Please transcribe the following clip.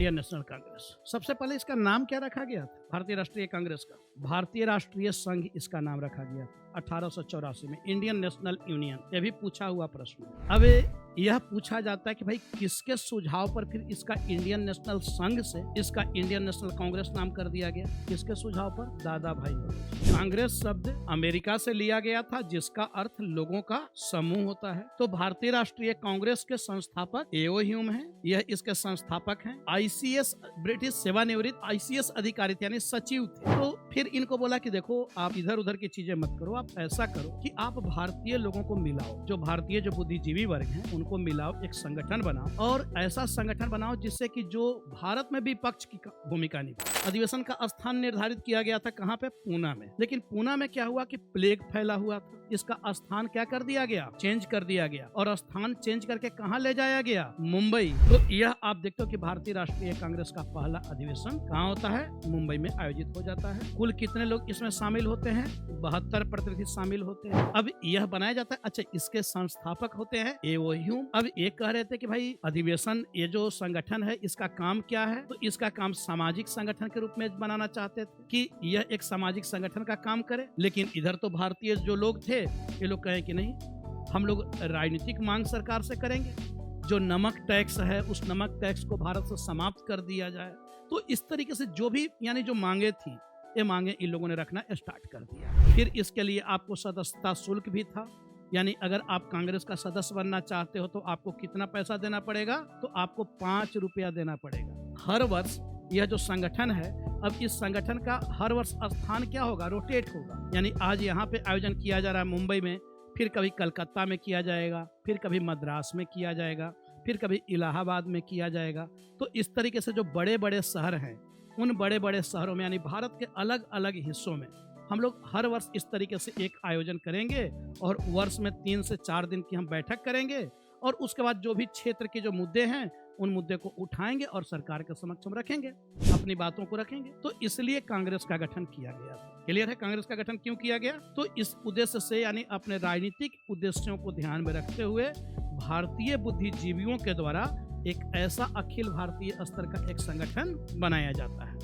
Indian national Congress. सबसे पहले इसका नाम क्या रखा गया था? भारतीय राष्ट्रीय कांग्रेस का भारतीय राष्ट्रीय संघ इसका नाम रखा गया था 1884 में, इंडियन नेशनल यूनियन। यह भी पूछा हुआ प्रश्न है। अब यह पूछा जाता है कि भाई किसके सुझाव पर फिर इसका इंडियन नेशनल संघ से इसका इंडियन नेशनल कांग्रेस नाम कर दिया गया? किसके सुझाव पर? दादा भाई नौरोजी। कांग्रेस शब्द अमेरिका से लिया गया था जिसका अर्थ लोगों का समूह होता है। तो भारतीय राष्ट्रीय कांग्रेस के संस्थापक एओ ह्यूम हैं, यह इसके संस्थापक हैं। आईसीएस ब्रिटिश सेवानिवृत्त आईसीएस अधिकारी यानी सचिव थे। तो फिर इनको बोला कि देखो आप इधर उधर की चीजें मत करो, आप ऐसा करो कि आप भारतीय लोगों को मिलाओ, जो भारतीय जो बुद्धिजीवी वर्ग हैं उनको मिलाओ, एक संगठन बनाओ और ऐसा संगठन बनाओ जिससे कि जो भारत में विपक्ष की भूमिका निभाए। अधिवेशन का स्थान निर्धारित किया गया था कहाँ पे? पूना में। लेकिन पूना में क्या हुआ कि प्लेग फैला हुआ था, इसका स्थान क्या कर दिया गया? चेंज कर दिया गया। और स्थान चेंज करके कहाँ ले जाया गया? मुंबई। तो यह आप देखते हो कि भारतीय राष्ट्रीय कांग्रेस का पहला अधिवेशन कहाँ होता है? मुंबई में आयोजित हो जाता है। कुल कितने लोग इसमें शामिल होते हैं? 72 प्रतिनिधि शामिल होते हैं। अब यह बनाया जाता है। अच्छा, इसके संस्थापक होते हैं एओ ह्यूम। अब एक कह रहे थे कि भाई अधिवेशन ये जो संगठन है इसका काम क्या है? तो इसका काम सामाजिक संगठन के रूप में बनाना चाहते थे कि यह एक सामाजिक संगठन का काम करे। लेकिन इधर तो भारतीय जो लोग थे ये लोग कहें कि नहीं, हम लोग राजनीतिक मांग सरकार से करेंगे, जो नमक टैक्स है उस नमक टैक्स को भारत से समाप्त कर दिया जाए। तो इस तरीके से जो भी यानी जो मांगे थी ये मांगे इन लोगों ने रखना स्टार्ट कर दिया। फिर इसके लिए आपको सदस्यता शुल्क भी था, यानी अगर आप कांग्रेस का सदस्य बनना चाहते हो तो आपको कितना पैसा देना पड़ेगा? तो आपको 5 रुपया देना पड़ेगा हर वर्ष। यह जो संगठन है, अब इस संगठन का हर वर्ष स्थान क्या होगा? रोटेट होगा। यानी आज यहाँ पे आयोजन किया जा रहा है मुंबई में, फिर कभी कलकत्ता में किया जाएगा, फिर कभी मद्रास में किया जाएगा, फिर कभी इलाहाबाद में किया जाएगा। तो इस तरीके से जो बड़े बड़े शहर हैं उन बड़े बड़े शहरों में यानी भारत के अलग अलग हिस्सों में हम लोग हर वर्ष इस तरीके से एक आयोजन करेंगे और वर्ष में 3 से 4 दिन की हम बैठक करेंगे और उसके बाद जो भी क्षेत्र के जो मुद्दे हैं उन मुद्दे को उठाएंगे और सरकार के समक्ष हम रखेंगे, अपनी बातों को रखेंगे। तो इसलिए कांग्रेस का गठन किया गया। क्लियर है कांग्रेस का गठन क्यों किया गया? तो इस उद्देश्य से, यानी अपने राजनीतिक उद्देश्यों को ध्यान में रखते हुए भारतीय बुद्धिजीवियों के द्वारा एक ऐसा अखिल भारतीय स्तर का एक संगठन बनाया जाता है।